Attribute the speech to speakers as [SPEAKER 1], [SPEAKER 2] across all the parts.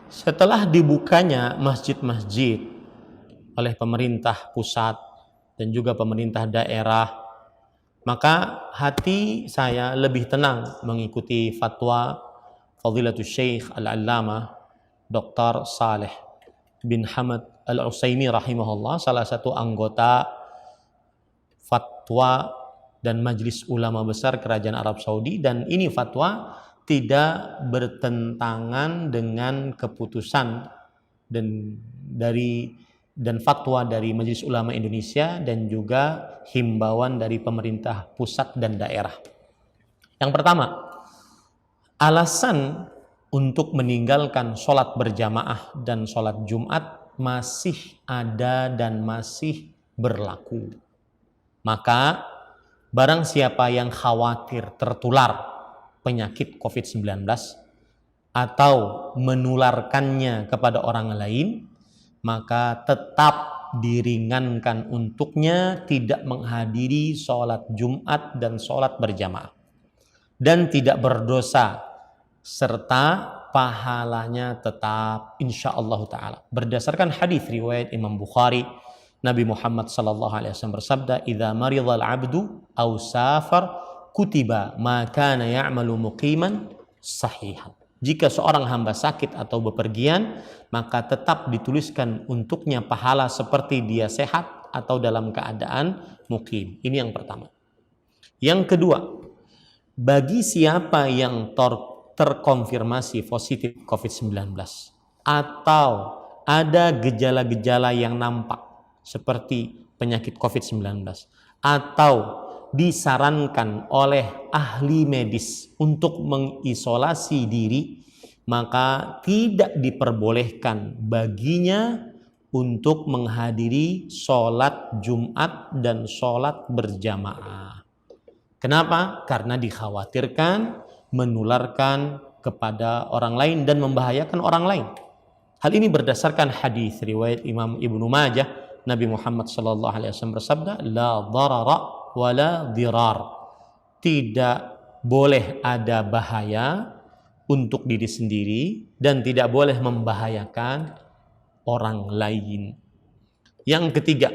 [SPEAKER 1] Setelah dibukanya masjid-masjid oleh pemerintah pusat dan juga pemerintah daerah, maka hati saya lebih tenang mengikuti fatwa Fadilatul Syekh Al-Allamah Dr. Saleh bin Hamad Al-Utsaimin rahimahullah, salah satu anggota fatwa dan Majelis Ulama Besar Kerajaan Arab Saudi, dan ini fatwa tidak bertentangan dengan keputusan dan fatwa dari Majelis Ulama Indonesia dan juga himbauan dari pemerintah pusat dan daerah. Yang pertama, alasan untuk meninggalkan sholat berjamaah dan sholat Jumat masih ada dan masih berlaku. Maka barang siapa yang khawatir tertular penyakit COVID-19 atau menularkannya kepada orang lain, maka tetap diringankan untuknya tidak menghadiri sholat Jumat dan sholat berjamaah, dan tidak berdosa, serta pahalanya tetap insyaallah ta'ala. Berdasarkan hadis riwayat Imam Bukhari, Nabi Muhammad sallallahu alaihi wasallam bersabda, "Idza maridhal 'abdu aw safar kutiba ma kana ya'malu muqiman sahihan." Jika seorang hamba sakit atau bepergian, maka tetap dituliskan untuknya pahala seperti dia sehat atau dalam keadaan mukim. Ini yang pertama. Yang kedua, bagi siapa yang terkonfirmasi positif COVID-19 atau ada gejala-gejala yang nampak seperti penyakit COVID-19 atau disarankan oleh ahli medis untuk mengisolasi diri, maka tidak diperbolehkan baginya untuk menghadiri sholat Jumat dan sholat berjamaah. Kenapa? Karena dikhawatirkan menularkan kepada orang lain dan membahayakan orang lain. Hal ini berdasarkan hadis riwayat Imam Ibnu Majah, Nabi Muhammad sallallahu alaihi wasallam bersabda, "La darara wa la dirar." Tidak boleh ada bahaya untuk diri sendiri dan tidak boleh membahayakan orang lain. Yang ketiga,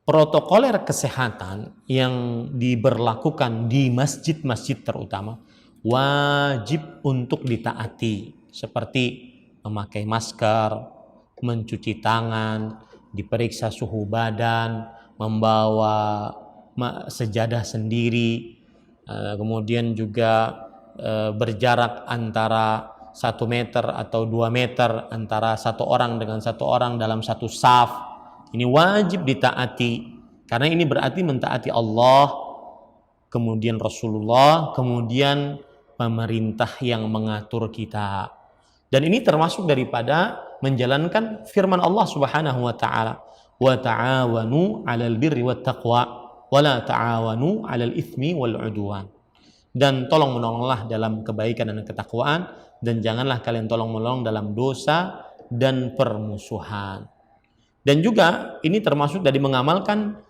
[SPEAKER 1] protokoler kesehatan yang diberlakukan di masjid-masjid terutama wajib untuk ditaati, seperti memakai masker, mencuci tangan, diperiksa suhu badan, membawa sejadah sendiri, kemudian juga berjarak antara 1 meter atau 2 meter antara satu orang dengan satu orang dalam satu saf. Ini wajib ditaati, karena ini berarti mentaati Allah, kemudian Rasulullah, kemudian pemerintah yang mengatur kita. Dan ini termasuk daripada menjalankan firman Allah Subhanahu wa taala, "Wa ta'awanu 'alal birri wat taqwa wa la ta'awanu 'alal itsmi wal 'udwan." Dan tolong menolonglah dalam kebaikan dan ketakwaan, dan janganlah kalian tolong menolong dalam dosa dan permusuhan. Dan juga ini termasuk dari mengamalkan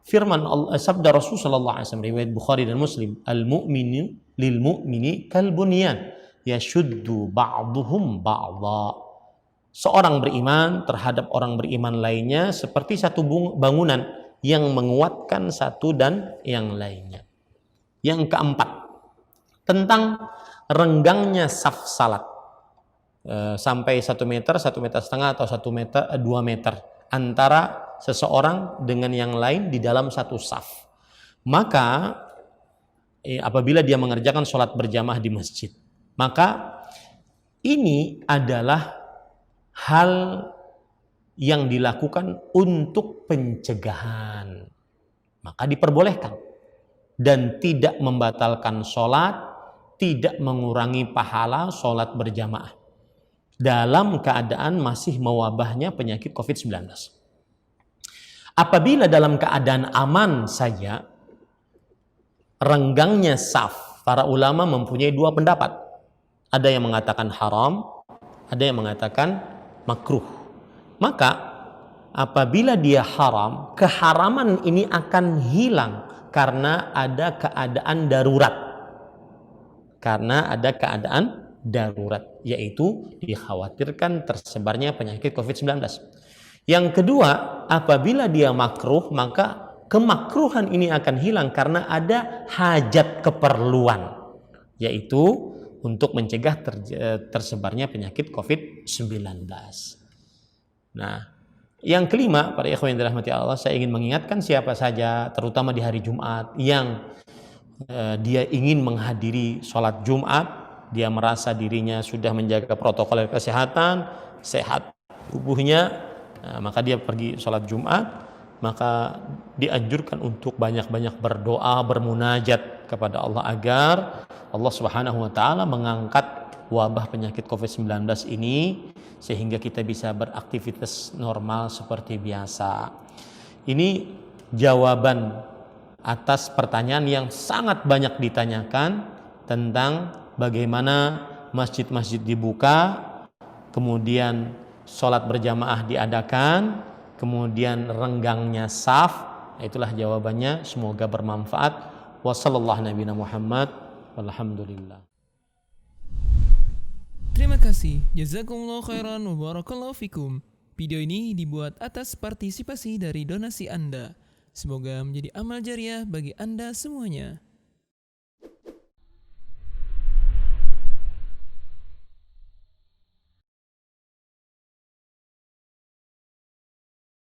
[SPEAKER 1] firman Allah, sabda Rasul sallallahu alaihi wasallam riwayat Bukhari dan Muslim, "Al-mu'minu lil mu'mini kal bunyan yashuddu ba'dhuhum ba'dha." Seorang beriman terhadap orang beriman lainnya seperti satu bangunan yang menguatkan satu dan yang lainnya. Yang keempat, tentang renggangnya saf salat sampai 1 meter, 1,5 meter atau 1 meter, 2 meter antara seseorang dengan yang lain di dalam satu saf. Maka apabila dia mengerjakan sholat berjamaah di masjid, maka ini adalah hal yang dilakukan untuk pencegahan, maka diperbolehkan dan tidak membatalkan sholat, tidak mengurangi pahala sholat berjamaah dalam keadaan masih mewabahnya penyakit COVID-19. Apabila dalam keadaan aman saja, renggangnya saf, para ulama mempunyai 2 pendapat. Ada yang mengatakan haram, ada yang mengatakan makruh. Maka apabila dia haram, keharaman ini akan hilang karena ada keadaan darurat. Karena ada keadaan darurat, yaitu dikhawatirkan tersebarnya penyakit COVID-19. Yang kedua, apabila dia makruh, maka kemakruhan ini akan hilang karena ada hajat keperluan, yaitu untuk mencegah tersebarnya penyakit COVID-19. Nah, yang kelima, para ikhwan yang dirahmati Allah, saya ingin mengingatkan siapa saja, terutama di hari Jumat, yang dia ingin menghadiri sholat Jumat, dia merasa dirinya sudah menjaga protokol kesehatan, sehat tubuhnya, maka dia pergi sholat Jumat, maka dianjurkan untuk banyak-banyak berdoa, bermunajat kepada Allah agar Allah Subhanahu wa taala mengangkat wabah penyakit COVID-19 ini sehingga kita bisa beraktivitas normal seperti biasa. Ini jawaban atas pertanyaan yang sangat banyak ditanyakan tentang bagaimana masjid-masjid dibuka, kemudian sholat berjamaah diadakan, kemudian renggangnya saf. Itulah jawabannya, semoga bermanfaat. Wassallallahu nabiyana Muhammad walhamdulillah.
[SPEAKER 2] Terima kasih, jazakumullah khairan wa barakallahu fikum. Video ini dibuat atas partisipasi dari donasi Anda. Semoga menjadi amal jariah bagi Anda semuanya.